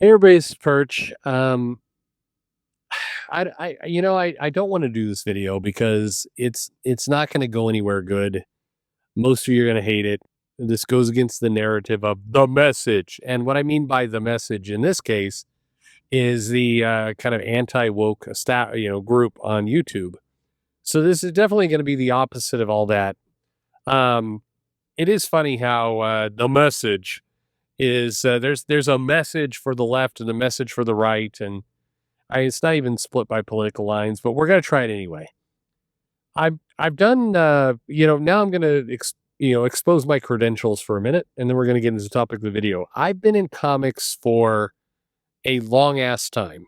Hey, everybody, it's Perch. I don't want to do this video because it's not going to go anywhere good. Most of you are going to hate it. This goes against the narrative of the message, and what I mean by the message in this case is the kind of anti woke group on YouTube. So this is definitely going to be the opposite of all that. Um, it is funny how the message is there's a message for the left and a message for the right, and it's not even split by political lines, but we're gonna try it anyway. I've done, now I'm gonna expose my credentials for a minute, and then we're gonna get into the topic of the video. I've been in comics for a long ass time,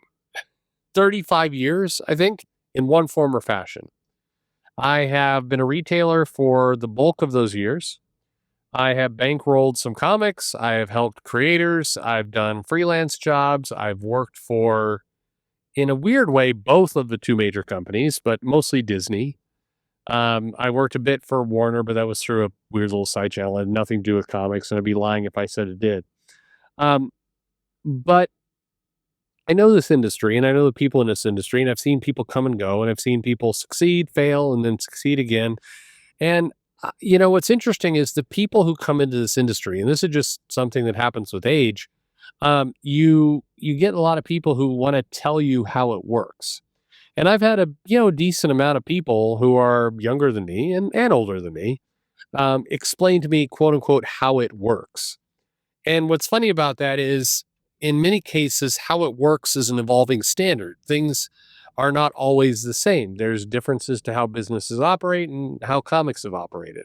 35 years, I think, in one form or fashion. I have been a retailer for the bulk of those years. I have bankrolled some comics. I have helped creators. I've done freelance jobs. I've worked for, in a weird way, both of the two major companies, but mostly Disney. I worked a bit for Warner, but that was through a weird little side channel. It had nothing to do with comics, and I'd be lying if I said it did. Um, but I know this industry, and I know the people in this industry, and I've seen people come and go, and I've seen people succeed, fail, and then succeed again. And what's interesting is the people who come into this industry, and this is just something that happens with age. You get a lot of people who want to tell you how it works. And I've had a decent amount of people who are younger than me and older than me explain to me, quote unquote, how it works. And what's funny about that is, in many cases, how it works is an evolving standard. Things are not always the same. There's differences to how businesses operate and how comics have operated.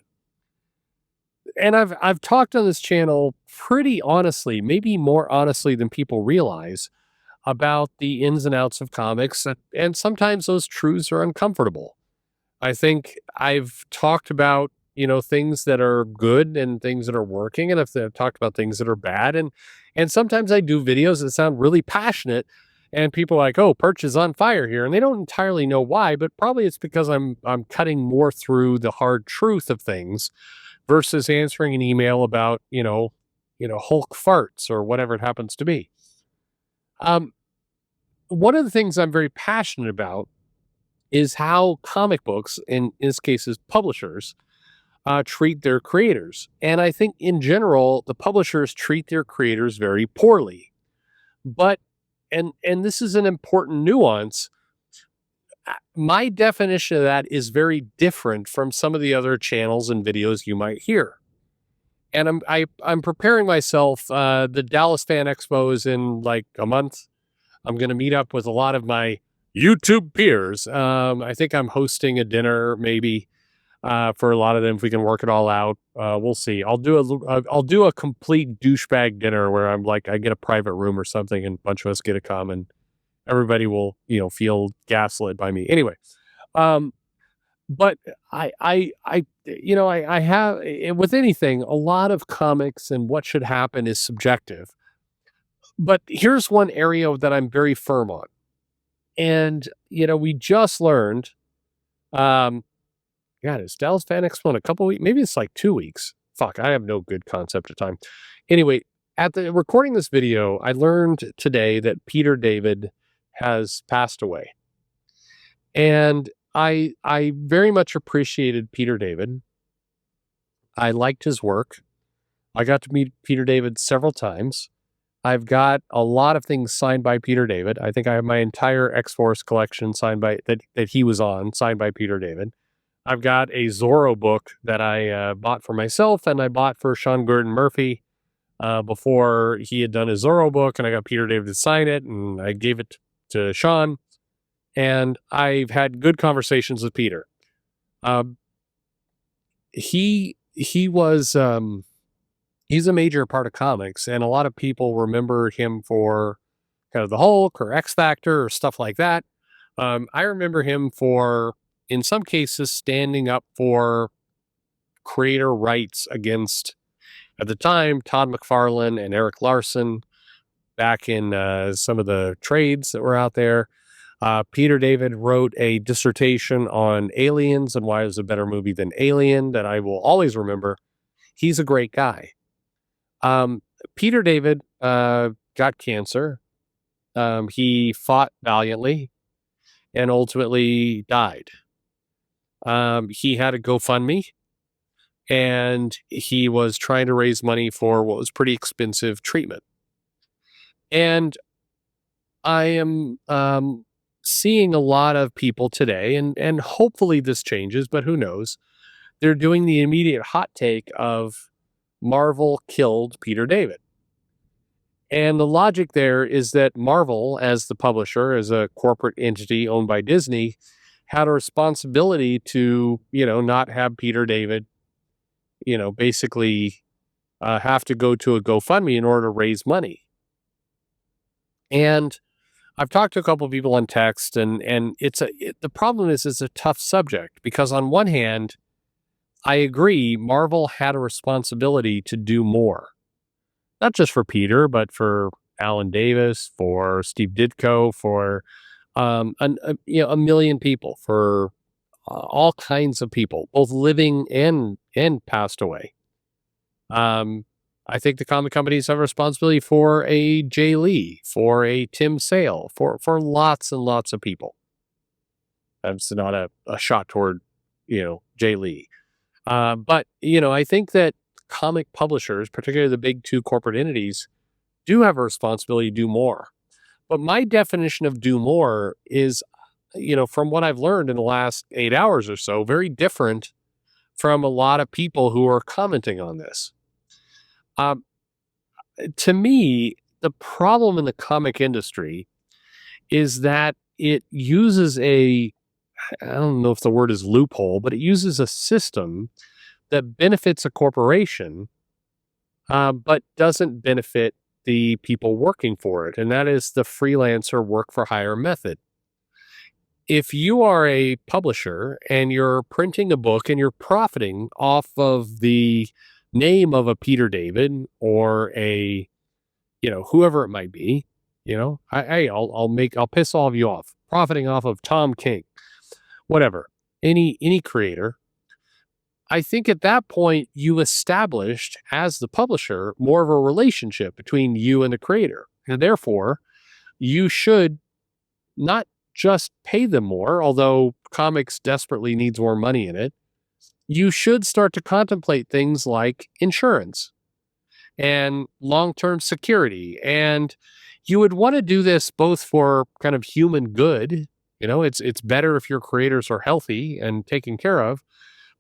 And I've talked on this channel pretty honestly, maybe more honestly than people realize, about the ins and outs of comics, and sometimes those truths are uncomfortable. I think I've talked about, things that are good and things that are working, and I've talked about things that are bad, and sometimes I do videos that sound really passionate, and people are like, "Oh, Perch is on fire here," and they don't entirely know why, but probably it's because I'm cutting more through the hard truth of things versus answering an email about, Hulk farts or whatever it happens to be. Um, One of the things I'm very passionate about is how comic books, in this case, is publishers, treat their creators. And I think in general, the publishers treat their creators very poorly. But and this is an important nuance. My definition of that is very different from some of the other channels and videos you might hear. And I'm preparing myself. The Dallas Fan Expo is in like a month. I'm going to meet up with a lot of my YouTube peers. I think I'm hosting a dinner maybe for a lot of them if we can work it all out. We'll see. I'll do a complete douchebag dinner where I'm like I get a private room or something and a bunch of us get to come and everybody will feel gaslit by me. Anyway, um, but I have with anything, a lot of comics and what should happen is subjective. But here's one area that I'm very firm on. And, we just learned, um, God, is Dallas Fan Expo in a couple weeks? Maybe it's like 2 weeks. Fuck, I have no good concept of time. Anyway, at the recording this video, I learned today that Peter David has passed away. And I very much appreciated Peter David. I liked his work. I got to meet Peter David several times. I've got a lot of things signed by Peter David. I think I have my entire X-Force collection signed by that he was on, signed by Peter David. I've got a Zorro book that I bought for myself and I bought for Sean Gordon Murphy before he had done his Zorro book, and I got Peter David to sign it, and I gave it to Sean. And I've had good conversations with Peter. Um, he was he's a major part of comics, and a lot of people remember him for kind of the Hulk or X Factor or stuff like that. I remember him for, in some cases, standing up for creator rights against, at the time, Todd McFarlane and Eric Larson back in some of the trades that were out there. Peter David wrote a dissertation on Aliens and why it was a better movie than Alien that I will always remember. He's a great guy. Um, Peter David kind got cancer. He fought valiantly and ultimately died. He had a GoFundMe and he was trying to raise money for what was pretty expensive treatment. And I am seeing a lot of people today, and hopefully this changes, but who knows? They're doing the immediate hot take of Marvel killed Peter David. And the logic there is that Marvel, as the publisher, as a corporate entity owned by Disney, had a responsibility to, not have Peter David, basically have to go to a GoFundMe in order to raise money. And I've talked to a couple of people on text, and the problem is it's a tough subject because on one hand, I agree Marvel had a responsibility to do more, not just for Peter, but for Alan Davis, for Steve Ditko, for a million people, for all kinds of people, both living and passed away. I think the comic companies have a responsibility for a Jay Lee, for a Tim Sale, for lots and lots of people. That's not a shot toward, Jay Lee. But, I think that comic publishers, particularly the big two corporate entities, do have a responsibility to do more. But my definition of do more is, from what I've learned in the last 8 hours or so, very different from a lot of people who are commenting on this. Um, to me, the problem in the comic industry is that it uses I don't know if the word is loophole, but it uses a system that benefits a corporation, but doesn't benefit the people working for it. And that is the freelancer work for hire method. If you are a publisher and you're printing a book and you're profiting off of the name of a Peter David or a, whoever it might be, I'll piss all of you off, profiting off of Tom King, whatever, any creator. I think at that point you established as the publisher more of a relationship between you and the creator. And therefore, you should not just pay them more, although comics desperately needs more money in it. You should start to contemplate things like insurance and long-term security. And you would want to do this both for kind of human good. It's better if your creators are healthy and taken care of,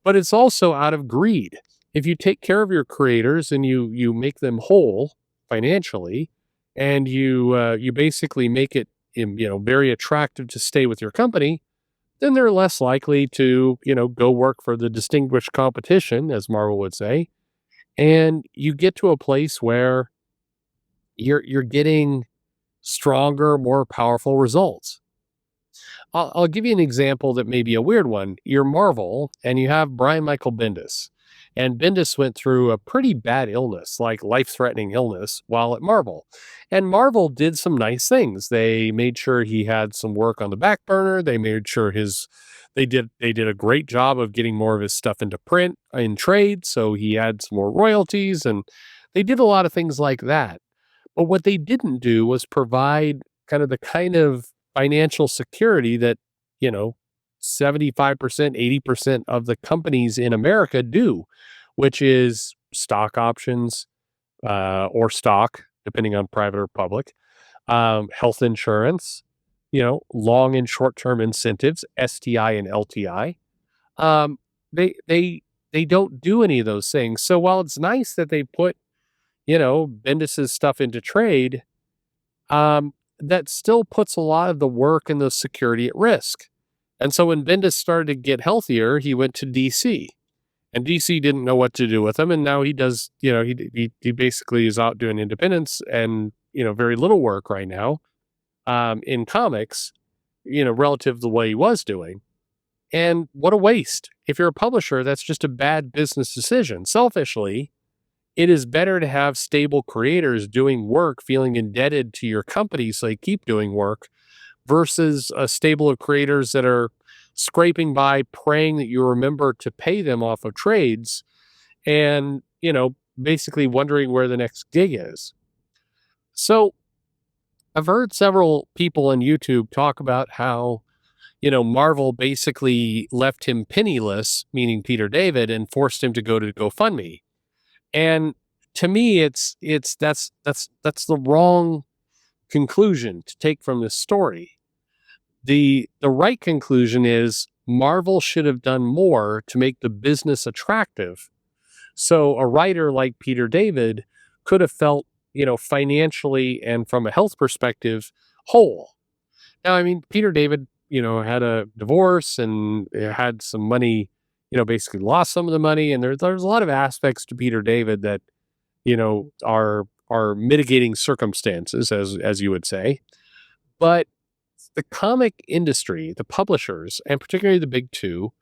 but it's also out of greed. If you take care of your creators and you make them whole financially, and you basically make it very attractive to stay with your company, then they're less likely to go work for the distinguished competition, as Marvel would say, and you get to a place where you're getting stronger, more powerful results. I'll give you an example that may be a weird one. You're Marvel, and you have Brian Michael Bendis. And Bendis went through a pretty bad illness, like life-threatening illness, while at Marvel. And Marvel did some nice things. They made sure he had some work on the back burner. They made sure they did a great job of getting more of his stuff into print in trade, so he had some more royalties, and they did a lot of things like that. But what they didn't do was provide the kind of financial security that, 75%, 80% of the companies in America do, which is stock options, or stock, depending on private or public, health insurance, long and short-term incentives, STI and LTI. Um, they don't do any of those things. So while it's nice that they put, Bendis's stuff into trade, that still puts a lot of the work and the security at risk. And so when Bendis started to get healthier, he went to DC. And DC didn't know what to do with him. And now he does, he basically is out doing independence and, very little work right now in comics, relative to the way he was doing. And what a waste. If you're a publisher, that's just a bad business decision. Selfishly, it is better to have stable creators doing work, feeling indebted to your company so they keep doing work, versus a stable of creators that are scraping by, praying that you remember to pay them off of trades and, basically wondering where the next gig is. So I've heard several people on YouTube talk about how, Marvel basically left him penniless, meaning Peter David, and forced him to go to GoFundMe. And to me, that's the wrong conclusion to take from this story. The right conclusion is Marvel should have done more to make the business attractive. So a writer like Peter David could have felt, financially and from a health perspective, whole. Now, I mean, Peter David, had a divorce and had some money, basically lost some of the money. And there's a lot of aspects to Peter David that, are mitigating circumstances, as you would say. But the comic industry, the publishers, and particularly the big two,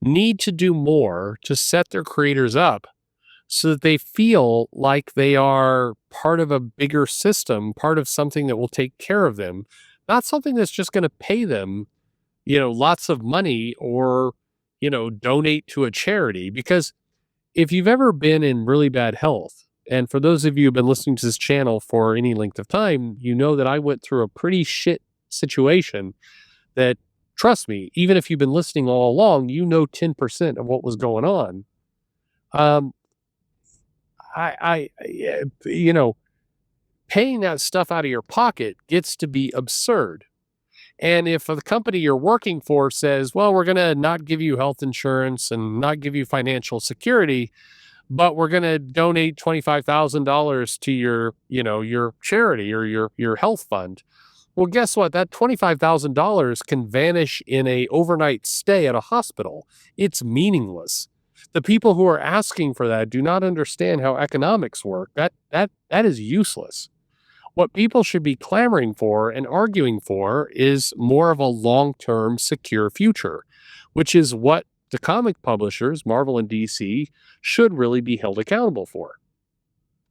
need to do more to set their creators up so that they feel like they are part of a bigger system, part of something that will take care of them, not something that's just going to pay them, lots of money or, donate to a charity. Because if you've ever been in really bad health, and for those of you who've been listening to this channel for any length of time, you know that I went through a pretty shit situation that, trust me, even if you've been listening all along, 10% of what was going on. Um, you know, paying that stuff out of your pocket gets to be absurd. And if the company you're working for says, well, we're going to not give you health insurance and not give you financial security, but we're going to donate $25,000 to your charity or your health fund. Well, guess what? That $25,000 can vanish in a overnight stay at a hospital. It's meaningless. The people who are asking for that do not understand how economics work. That is useless. What people should be clamoring for and arguing for is more of a long-term secure future, which is what the comic publishers, Marvel and DC, should really be held accountable for.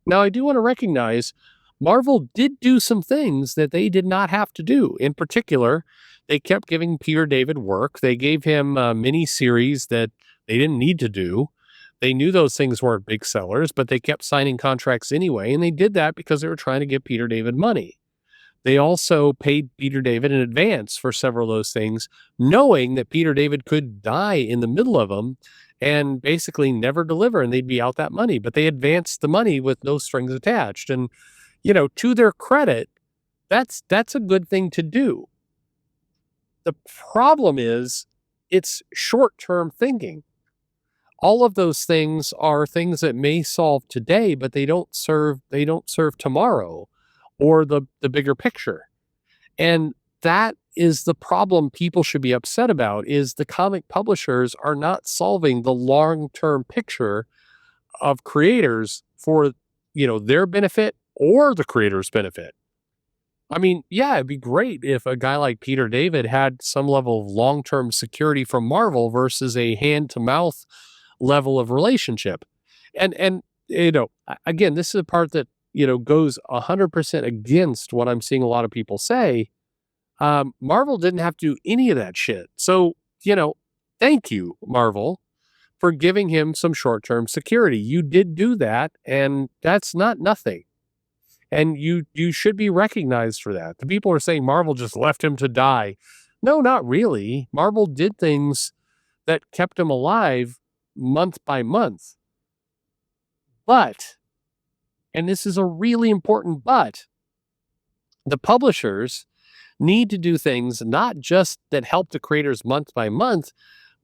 Now, I do want to recognize Marvel did do some things that they did not have to do. In particular, they kept giving Peter David work. They gave him mini series that they didn't need to do. They knew those things weren't big sellers, but they kept signing contracts anyway. And they did that because they were trying to give Peter David money. They also paid Peter David in advance for several of those things, knowing that Peter David could die in the middle of them and basically never deliver, and they'd be out that money. But they advanced the money with no strings attached. And, to their credit, that's a good thing to do. The problem is it's short-term thinking. All of those things are things that may solve today, but they don't serve tomorrow or the bigger picture. And that is the problem people should be upset about, is the comic publishers are not solving the long-term picture of creators for, their benefit or the creator's benefit. I mean, yeah, it'd be great if a guy like Peter David had some level of long-term security from Marvel versus a hand-to-mouth level of relationship. And again, this is a part that, goes 100% against what I'm seeing a lot of people say. Marvel didn't have to do any of that shit. So, thank you, Marvel, for giving him some short-term security. You did do that, and that's not nothing. And you should be recognized for that. The people are saying Marvel just left him to die. No, not really. Marvel did things that kept him alive month by month. But, and this is a really important but, the publishers need to do things not just that help the creators month by month,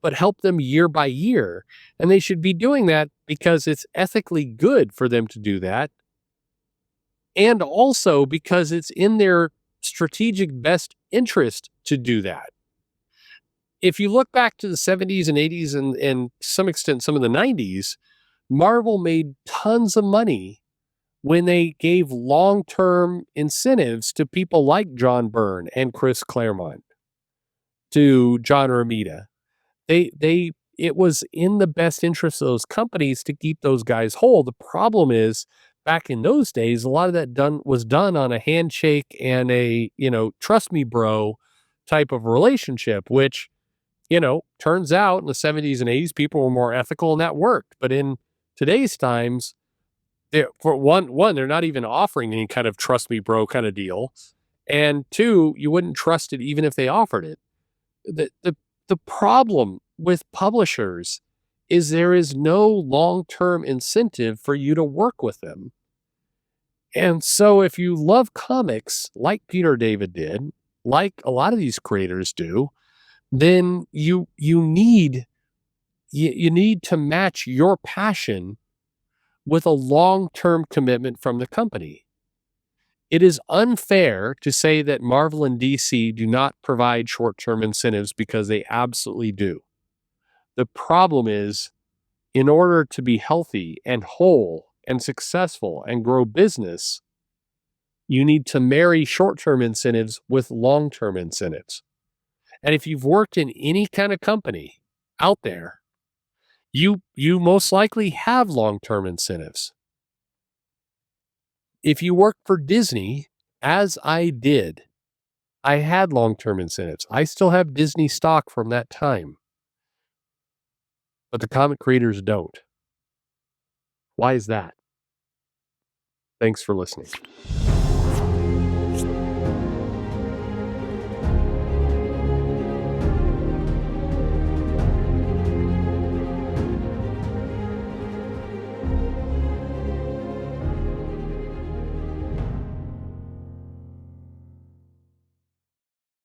but help them year by year. And they should be doing that because it's ethically good for them to do that. And also because it's in their strategic best interest to do that. If you look back to the 70s and 80s and to some extent some of the 90s, Marvel made tons of money when they gave long-term incentives to people like John Byrne and Chris Claremont, to John Romita. It was in the best interest of those companies to keep those guys whole. The problem is, back in those days, a lot of that was done on a handshake and a, trust me, bro, type of relationship, which, turns out in the 70s and 80s, people were more ethical and that worked. But in today's times, for one, they're not even offering any kind of trust me, bro kind of deal. And two, you wouldn't trust it even if they offered it. The problem with publishers is there is no long-term incentive for you to work with them. And so if you love comics like Peter David did, like a lot of these creators do, then you need to match your passion with a long-term commitment from the company. It is unfair to say that Marvel and DC do not provide short-term incentives because they absolutely do. The problem is, in order to be healthy and whole and successful and grow business, you need to marry short-term incentives with long-term incentives. And if you've worked in any kind of company out there, you most likely have long-term incentives. If you work for Disney, as I did, I had long-term incentives. I still have Disney stock from that time, but the comic creators don't. Why is that? Thanks for listening.